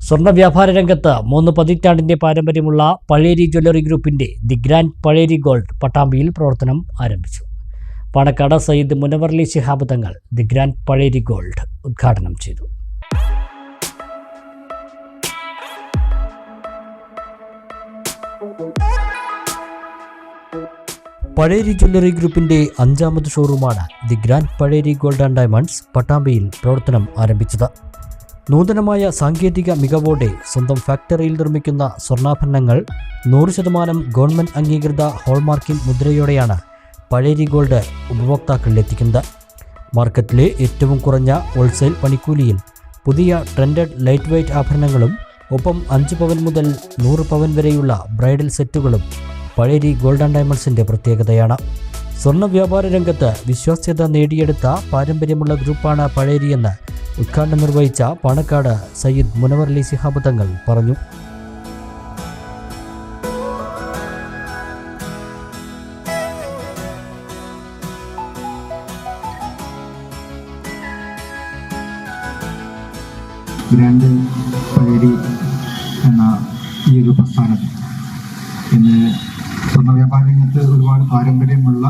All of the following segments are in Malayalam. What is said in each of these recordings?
സ്വർണ്ണ വ്യാപാര രംഗത്ത് 3 പതിറ്റാണ്ടിന്റെ പാരമ്പര്യമുള്ള പഴേരി ജ്വല്ലറി ഗ്രൂപ്പിന്റെ ദി ഗ്രാൻഡ് പഴേരി ഗോൾഡ് പട്ടാമ്പിയിൽ പ്രവർത്തനം ആരംഭിച്ചു. Panakkad Sayyid Munavvar Ali Shihab Thangal the grand Pazheri gold ഉദ്ഘാടനം ചെയ്തു. പഴേരി ജ്വല്ലറി ഗ്രൂപ്പിന്റെ 5ാമത് ഷോറൂമാണ് the grand Pazheri gold and diamonds പട്ടാമ്പിയിൽ പ്രവർത്തനം ആരംഭിച്ചത്. നൂതനമായ സാങ്കേതിക മികവോടെ സ്വന്തം ഫാക്ടറിയിൽ നിർമ്മിക്കുന്ന സ്വർണ്ണാഭരണങ്ങൾ 100% ഗവൺമെന്റ് അംഗീകൃത ഹോൾമാർക്കിംഗ് മുദ്രയോടെയാണ് പഴേരി ഗോൾഡ് ഉപഭോക്താക്കളിലെത്തിക്കുന്നത്. മാർക്കറ്റിലെ ഏറ്റവും കുറഞ്ഞ ഹോൾസെയിൽ പണിക്കൂലിയിൽ പുതിയ ട്രെൻഡഡ് ലൈറ്റ് വെയ്റ്റ് ആഭരണങ്ങളും ഒപ്പം 5 പവൻ മുതൽ 100 പവൻ വരെയുള്ള ബ്രൈഡൽ സെറ്റുകളും പഴേരി ഗോൾഡ് ആൻഡ് ഡയമണ്ട്സിന്റെ പ്രത്യേകതയാണ്. സ്വർണ്ണ വ്യാപാര രംഗത്ത് വിശ്വാസ്യത നേടിയെടുത്ത പാരമ്പര്യമുള്ള ഗ്രൂപ്പാണ് പഴേരിയെന്ന് ഉദ്ഘാടനം നിർവഹിച്ച പാണക്കാട് സയ്യിദ് മുനവറലി ശിഹാബ് തങ്ങൾ പറഞ്ഞു. ഗ്രാൻഡ് പഴേരി എന്ന ഈ ഒരു പ്രസ്ഥാനം ഇന്ന് സ്വർണ്ണ വ്യാപാര രംഗത്ത് ഒരുപാട് പാരമ്പര്യമുള്ള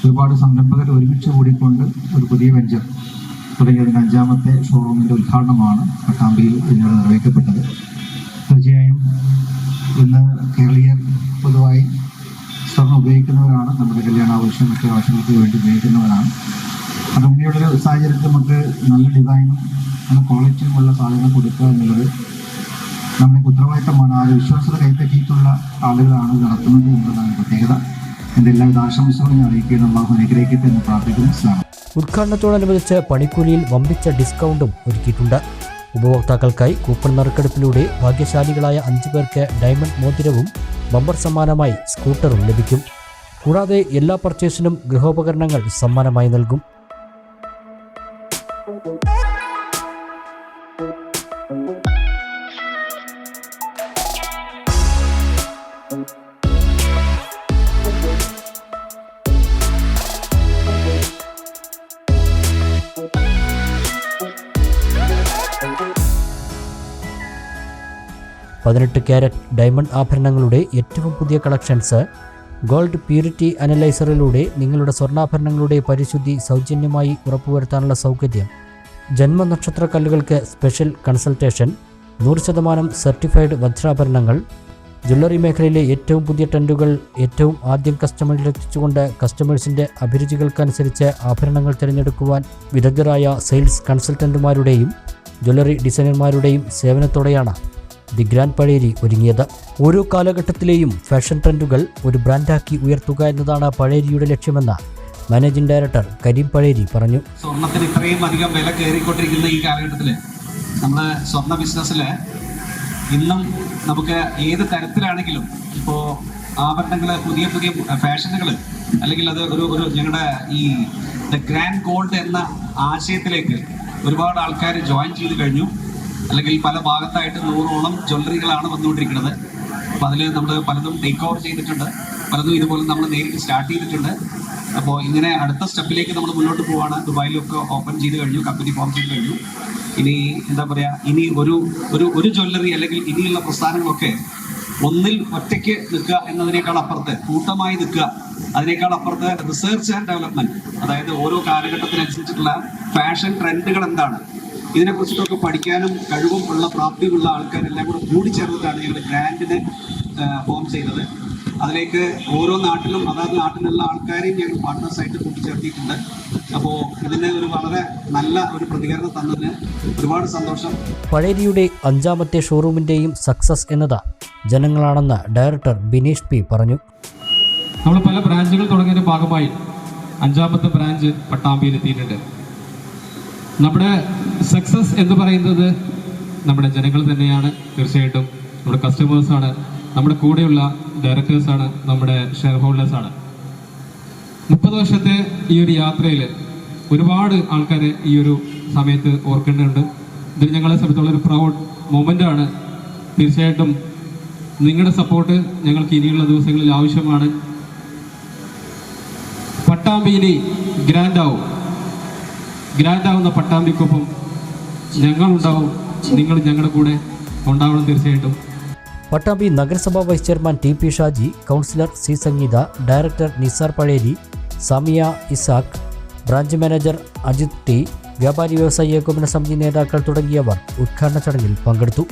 ഒരുപാട് സംരംഭകർ ഒരുമിച്ച് കൂടിക്കൊണ്ട് ഒരു പുതിയ വെഞ്ചർ തുടങ്ങിയതിൻ്റെ 5ാമത്തെ ഷോറൂമിൻ്റെ ഉദ്ഘാടനമാണ് പട്ടാമ്പിയിൽ ഇന്നലെ നിർവഹിക്കപ്പെട്ടത്. തീർച്ചയായും ഇന്ന് കേരളീയർ പൊതുവായി സ്വർണ്ണം ഉപയോഗിക്കുന്നവരാണ്. നമ്മുടെ കല്യാണാവശ്യം മറ്റു ആവശ്യങ്ങൾക്ക് വേണ്ടി ഉപയോഗിക്കുന്നവരാണ്. അങ്ങനെയുള്ളൊരു സാഹചര്യത്തിൽ നമുക്ക് നല്ല ഡിസൈനും നല്ല ക്വാളിറ്റിയുമുള്ള സാധനങ്ങൾ കൊടുക്കുക എന്നുള്ളത് നമ്മുടെ ഉത്തരവാദിത്തമാണ്. ആ ഒരു വിശ്വാസത കൈപ്പറ്റിയിട്ടുള്ള ആളുകളാണ് നടത്തുന്നത് എന്നതാണ് പ്രത്യേകത. എൻ്റെ എല്ലാവിധ ആശംസകളും ഞാൻ അറിയിക്കുന്നു. അല്ലാഹു അനുഗ്രഹിക്കട്ടെ എന്ന് പ്രാർത്ഥിക്കുന്നു. ഉദ്ഘാടനത്തോടനുബന്ധിച്ച് പണിക്കൂലിയിൽ വമ്പിച്ച ഡിസ്കൗണ്ടും ഒരുക്കിയിട്ടുണ്ട്. ഉപഭോക്താക്കൾക്കായി കൂപ്പൺ നറുക്കെടുപ്പിലൂടെ ഭാഗ്യശാലികളായ 5 പേർക്ക് ഡയമണ്ട് മോതിരവും ബമ്പർ സമ്മാനമായി സ്കൂട്ടറും ലഭിക്കും. കൂടാതെ എല്ലാ പർച്ചേസിനും ഗൃഹോപകരണങ്ങൾ സമ്മാനമായി നൽകും. $18 ക്യാരറ്റ് ഡയമണ്ട് ആഭരണങ്ങളുടെ ഏറ്റവും പുതിയ കളക്ഷൻസ്, ഗോൾഡ് പ്യൂരിറ്റി അനലൈസറിലൂടെ നിങ്ങളുടെ സ്വർണ്ണാഭരണങ്ങളുടെ പരിശുദ്ധി സൗജന്യമായി ഉറപ്പുവരുത്താനുള്ള സൗകര്യം, ജന്മനക്ഷത്ര കല്ലുകൾക്ക് സ്പെഷ്യൽ കൺസൾട്ടേഷൻ, 100% സർട്ടിഫൈഡ് വജ്രാഭരണങ്ങൾ, ജ്വല്ലറി മേഖലയിലെ ഏറ്റവും പുതിയ ട്രെൻഡുകൾ ഏറ്റവും ആദ്യം കസ്റ്റമറിലെത്തിച്ചുകൊണ്ട് കസ്റ്റമേഴ്സിൻ്റെ അഭിരുചികൾക്കനുസരിച്ച് ആഭരണങ്ങൾ തിരഞ്ഞെടുക്കുവാൻ വിദഗ്ധരായ സെയിൽസ് കൺസൾട്ടന്റുമാരുടെയും ജ്വല്ലറി ഡിസൈനർമാരുടെയും സേവനത്തോടെയാണ് ദി ഗ്രാൻഡ് പഴേരി ഒരുങ്ങിയത്. ഓരോ കാലഘട്ടത്തിലെയും ഫാഷൻ ട്രെൻഡുകൾ ഒരു ബ്രാൻഡാക്കി ഉയർത്തുക എന്നതാണ് പഴേരിയുടെ ലക്ഷ്യമെന്ന് മാനേജിംഗ് ഡയറക്ടർ കരീം പഴേരി പറഞ്ഞു. സ്വർണത്തിന് ഇത്രയും അധികം വില കയറിക്കൊണ്ടിരിക്കുന്ന ഈ കാലഘട്ടത്തിൽ നമ്മുടെ സ്വർണ്ണ ബിസിനസ്സിൽ ഇന്നും നമുക്ക് ഏത് തരത്തിലാണെങ്കിലും ഇപ്പോൾ ആഭരണങ്ങൾ പുതിയ പുതിയ ഫാഷനുകൾ അല്ലെങ്കിൽ അത് ഒരു ഞങ്ങളുടെ ഈ ദ ഗ്രാൻഡ് ഗോൾഡ് എന്ന ആശയത്തിലേക്ക് ഒരുപാട് ആൾക്കാർ ജോയിൻ ചെയ്ത് കഴിഞ്ഞു. അല്ലെങ്കിൽ പല ഭാഗത്തായിട്ട് 100ഓളം ജ്വല്ലറികളാണ് വന്നുകൊണ്ടിരിക്കുന്നത്. അപ്പോൾ അതിൽ നമ്മൾ പലതും ടേക്ക് ഓവർ ചെയ്തിട്ടുണ്ട്, പലതും ഇതുപോലെ നമ്മൾ നേരിട്ട് സ്റ്റാർട്ട് ചെയ്തിട്ടുണ്ട്. അപ്പോൾ ഇങ്ങനെ അടുത്ത സ്റ്റെപ്പിലേക്ക് നമ്മൾ മുന്നോട്ട് പോവാണ്. ദുബായിലൊക്കെ ഓപ്പൺ ചെയ്ത് കഴിഞ്ഞു, കമ്പനി ഫോം ചെയ്ത് കഴിഞ്ഞു. ഇനി എന്താ പറയുക, ഇനി ഒരു ജ്വല്ലറി അല്ലെങ്കിൽ ഇനിയുള്ള പ്രസ്ഥാനങ്ങളൊക്കെ ഒന്നിൽ ഒറ്റയ്ക്ക് നിൽക്കുക എന്നതിനേക്കാൾ അപ്പുറത്ത് കൂട്ടമായി നിൽക്കുക, അതിനേക്കാൾ അപ്പുറത്ത് റിസർച്ച് ആൻഡ് ഡെവലപ്മെന്റ്, അതായത് ഓരോ കാലഘട്ടത്തിനനുസരിച്ചിട്ടുള്ള ഫാഷൻ ട്രെൻഡുകൾ എന്താണ് ഇതിനെക്കുറിച്ചിട്ടൊക്കെ പഠിക്കാനും കഴിവും ഉള്ള പ്രാപ്തിയുള്ള ആൾക്കാരെല്ലാം കൂടെ കൂടിച്ചേർന്നിട്ടാണ് ഞങ്ങൾ ഗ്രാൻഡിനെ ഫോം ചെയ്തത്. അതിലേക്ക് ഓരോ നാട്ടിലും അതാത് നാട്ടിലുള്ള ആൾക്കാരെയും ഞങ്ങൾ പാർട്ട്നേഴ്സായിട്ട് കൂട്ടിച്ചേർത്തിയിട്ടുണ്ട്. അപ്പോൾ ഇതിന് ഒരു വളരെ നല്ല ഒരു പ്രതികരണം തന്നതിന് ഒരുപാട് സന്തോഷം. പഴേരിയുടെ 5ാമത്തെ ഷോറൂമിൻ്റെയും സക്സസ് എന്നത് ജനങ്ങളാണെന്ന് ഡയറക്ടർ ബിനീഷ് പി പറഞ്ഞു. നമ്മൾ പല ബ്രാഞ്ചുകൾ തുടങ്ങിയതിൻ്റെ ഭാഗമായി 5ാമത്തെ ബ്രാഞ്ച് പട്ടാമ്പിയിൽ എത്തിയിട്ടുണ്ട്. നമ്മുടെ സക്സസ് എന്ന് പറയുന്നത് നമ്മുടെ ജനങ്ങൾ തന്നെയാണ്. തീർച്ചയായിട്ടും നമ്മുടെ കസ്റ്റമേഴ്സാണ്, നമ്മുടെ കൂടെയുള്ള ഡയറക്ടേഴ്സാണ്, നമ്മുടെ ഷെയർ ഹോൾഡേഴ്സാണ്. 30 വർഷത്തെ ഈ ഒരു യാത്രയിൽ ഒരുപാട് ആൾക്കാരെ ഈ ഒരു സമയത്ത് ഓർക്കേണ്ടതുണ്ട്. ഇത് ഞങ്ങളെ സംബന്ധിച്ചുള്ള ഒരു പ്രൗഡ് മൊമെൻ്റാണ്. തീർച്ചയായിട്ടും നിങ്ങളുടെ സപ്പോർട്ട് ഞങ്ങൾക്ക് ഇനിയുള്ള ദിവസങ്ങളിൽ ആവശ്യമാണ്. പട്ടാമ്പി ഇനി ഗ്രാൻഡാവുന്ന പട്ടാമ്പിക്കൊപ്പം ഞങ്ങളുണ്ടാവും, നിങ്ങൾ ഞങ്ങളുടെ കൂടെ ഉണ്ടാവണം തീർച്ചയായിട്ടും. പട്ടാമ്പി നഗരസഭാ vice chairman T P Shaji, councillor C Sangeetha, director Nisar Pazheri, Samiya Isaq, branch manager Ajith T, വ്യാപാരി വ്യവസായി ഏകോപന സമിതി നേതാക്കൾ തുടങ്ങിയവർ ഉദ്ഘാടന ചടങ്ങിൽ പങ്കെടുത്തു.